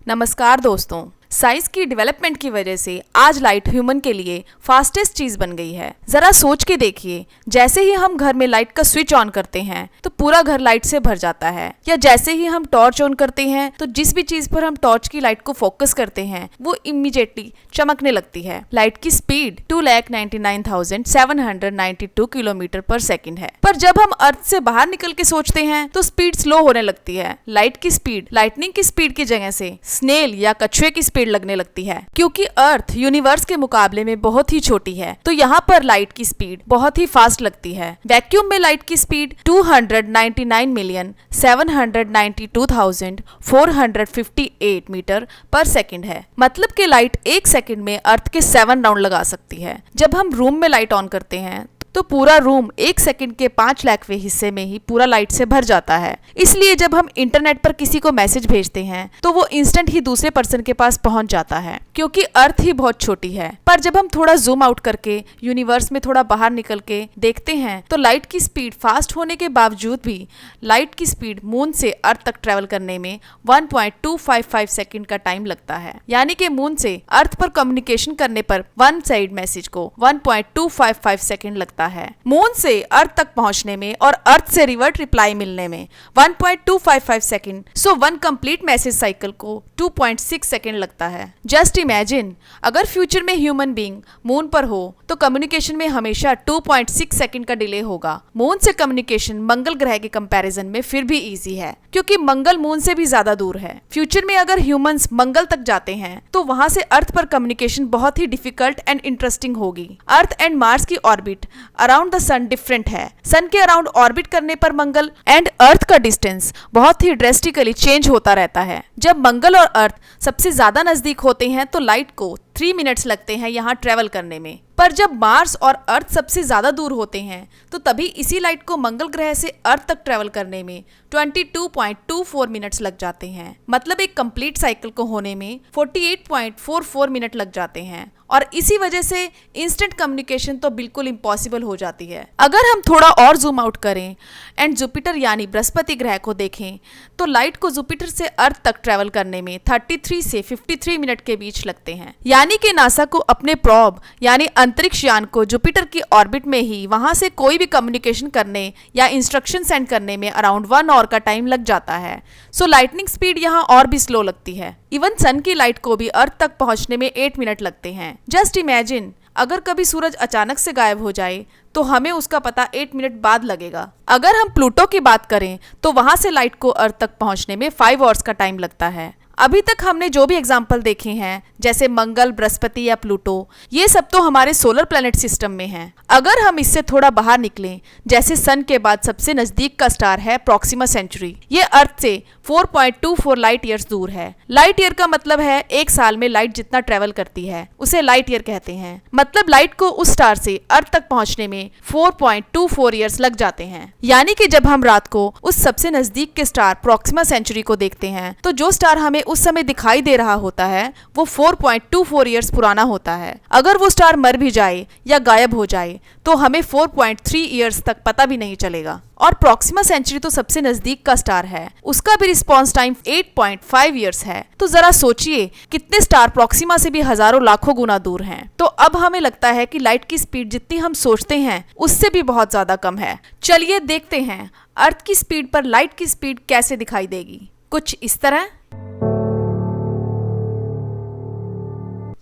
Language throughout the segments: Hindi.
नमस्कार दोस्तों। साइंस की डेवलपमेंट की वजह से आज लाइट ह्यूमन के लिए फास्टेस्ट चीज बन गई है। जरा सोच के देखिए, जैसे ही हम घर में लाइट का स्विच ऑन करते हैं तो पूरा घर लाइट से भर जाता है, या जैसे ही हम टॉर्च ऑन करते हैं तो जिस भी चीज पर हम टॉर्च की लाइट को फोकस करते हैं वो इमीडिएटली चमकने लगती है। लाइट की स्पीड 2,99,792 किलोमीटर पर सेकंड है, पर जब हम अर्थ से बाहर निकल के सोचते हैं तो स्पीड स्लो होने लगती है। लाइट की स्पीड लाइटनिंग की स्पीड की जगह से स्नेल या कछुए की स्पीड लगने लगती है, क्योंकि अर्थ यूनिवर्स के मुकाबले में बहुत ही छोटी है, तो यहाँ पर लाइट की स्पीड बहुत ही फास्ट लगती है। वैक्यूम में लाइट की स्पीड 299,792,458 मीटर पर सेकंड है। मतलब कि लाइट एक सेकंड में अर्थ के 7 राउंड लगा सकती है। जब हम रूम में लाइट ऑन करते हैं तो पूरा रूम एक सेकंड के 5 लाखवें हिस्से में ही पूरा लाइट से भर जाता है। इसलिए जब हम इंटरनेट पर किसी को मैसेज भेजते हैं तो वो इंस्टेंट ही दूसरे पर्सन के पास पहुंच जाता है, क्योंकि अर्थ ही बहुत छोटी है। पर जब हम थोड़ा जूम आउट करके यूनिवर्स में थोड़ा बाहर निकल के देखते हैं तो लाइट की स्पीड फास्ट होने के बावजूद भी लाइट की स्पीड मून से अर्थ तक ट्रेवल करने में 1.255 सेकंड का टाइम लगता है। यानी कि मून से अर्थ पर कम्युनिकेशन करने पर वन साइड मैसेज को 1.255 सेकंड लगता है। मून से अर्थ तक पहुंचने में और अर्थ से रिवर्ट रिप्लाई मिलने में 1.255 second, so one complete message cycle को 2.6 सेकंड लगता है। जस्ट इमेजिन, अगर फ्यूचर में ह्यूमन बीइंग मून पर हो तो कम्युनिकेशन में हमेशा 2.6 सेकंड का डिले होगा। मून से कम्युनिकेशन मंगल ग्रह के कंपैरिजन में फिर भी इजी है, क्योंकि मंगल मून से भी ज्यादा दूर है। फ्यूचर में अगर ह्यूमंस मंगल तक जाते हैं तो वहां से अर्थ पर कम्युनिकेशन बहुत ही डिफिकल्ट एंड इंटरेस्टिंग होगी। अर्थ एंड मार्स की orbit around the sun different है। सन के अराउंड ऑर्बिट करने पर मंगल एंड अर्थ का डिस्टेंस बहुत ही ड्रेस्टिकली चेंज होता रहता है। जब मंगल और अर्थ सबसे ज्यादा नजदीक होते हैं तो लाइट को 3 मिनट्स लगते हैं यहाँ ट्रेवल करने में, पर जब मार्स और अर्थ सबसे ज्यादा दूर होते हैं तो तभी इसी लाइट को मंगल ग्रह से अर्थ तक ट्रेवल करने में 22.24 मिनट्स लग जाते हैं। मतलब एक कंप्लीट साइकिल को होने में 48.44 मिनट लग जाते हैं, और इसी वजह से इंस्टेंट कम्युनिकेशन तो बिल्कुल इम्पॉसिबल हो जाती है। अगर हम थोड़ा और जूम आउट करें एंड जुपिटर यानी बृहस्पति ग्रह को देखें तो लाइट को जुपिटर से अर्थ तक ट्रेवल करने में 33 से 53 मिनट के बीच लगते हैं। यानी कि नासा को अपने प्रोब यानी अंतरिक्ष यान को जुपिटर की ऑर्बिट में ही वहां से कोई भी कम्युनिकेशन करने या इंस्ट्रक्शन सेंड करने में अराउंड 1 आवर का टाइम लग जाता है। सो लाइटनिंग स्पीड यहाँ और भी स्लो लगती है। इवन सन की लाइट को भी अर्थ तक पहुंचने में 8 मिनट लगते हैं। जस्ट इमेजिन, अगर कभी सूरज अचानक से गायब हो जाए तो हमें उसका पता 8 मिनट बाद लगेगा। अगर हम प्लूटो की बात करें तो वहां से लाइट को अर्थ तक पहुंचने में 5 आवर्स का टाइम लगता है। अभी तक हमने जो भी एग्जाम्पल देखे हैं, जैसे मंगल, बृहस्पति या प्लूटो, ये सब तो हमारे सोलर प्लेनेट सिस्टम में हैं। अगर हम इससे थोड़ा बाहर निकलें, जैसे सन के बाद सबसे नजदीक का स्टार है प्रॉक्सिमा सेंचुरी। ये अर्थ से 4.24 लाइट ईयर्स दूर है। लाइट ईयर का मतलब है एक साल में लाइट जितना ट्रेवल करती है उसे लाइट ईयर कहते हैं। मतलब लाइट को उस स्टार से अर्थ तक पहुंचने में 4.24 ईयर्स लग जाते हैं। यानी कि जब हम रात को उस सबसे नजदीक के स्टार प्रॉक्सिमा सेंचुरी को देखते हैं तो जो स्टार हमें उस समय दिखाई दे रहा होता है वो 4.24 ईयर्स पुराना होता है। अगर वो स्टार मर भी जाए या गायब हो जाए तो हमें 4.3 ईयर्स तक पता भी नहीं चलेगा। और प्रॉक्सिमा सेंचुरी तो सबसे नजदीक का स्टार है, उसका भी रिस्पॉन्स टाइम 8.5 ईयर्स है। तो जरा सोचिए कितने स्टार प्रॉक्सिमा से भी हजारों लाखों गुना दूर हैं। तो अब हमें लगता है कि लाइट की स्पीड जितनी हम सोचते हैं उससे भी बहुत ज्यादा कम है। चलिए देखते हैं अर्थ की स्पीड पर लाइट की स्पीड कैसे दिखाई देगी। कुछ इस तरह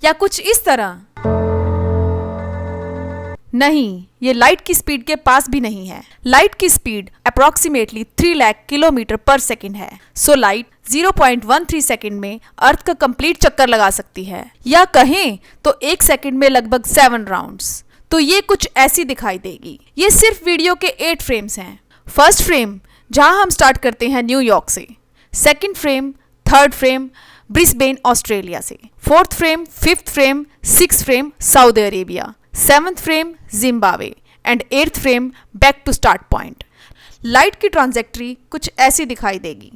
या कुछ इस तरह। नहीं, ये लाइट की स्पीड के पास भी नहीं है। लाइट की स्पीड अप्रोक्सीमेटली 3 लाख किलोमीटर पर सेकंड है। सो लाइट 0.13 सेकंड में अर्थ का कंप्लीट चक्कर लगा सकती है, या कहें तो एक सेकंड में लगभग 7 राउंड्स। तो ये कुछ ऐसी दिखाई देगी। ये सिर्फ वीडियो के 8 फ्रेम्स हैं। फर्स्ट फ्रेम जहां हम स्टार्ट करते हैं न्यूयॉर्क से, second frame, third frame Brisbane Australia से, fourth frame, fifth frame, sixth frame Saudi Arabia, seventh frame Zimbabwe and 8th frame back to start point. Light की ट्रांजैक्टरी कुछ ऐसी दिखाई देगी।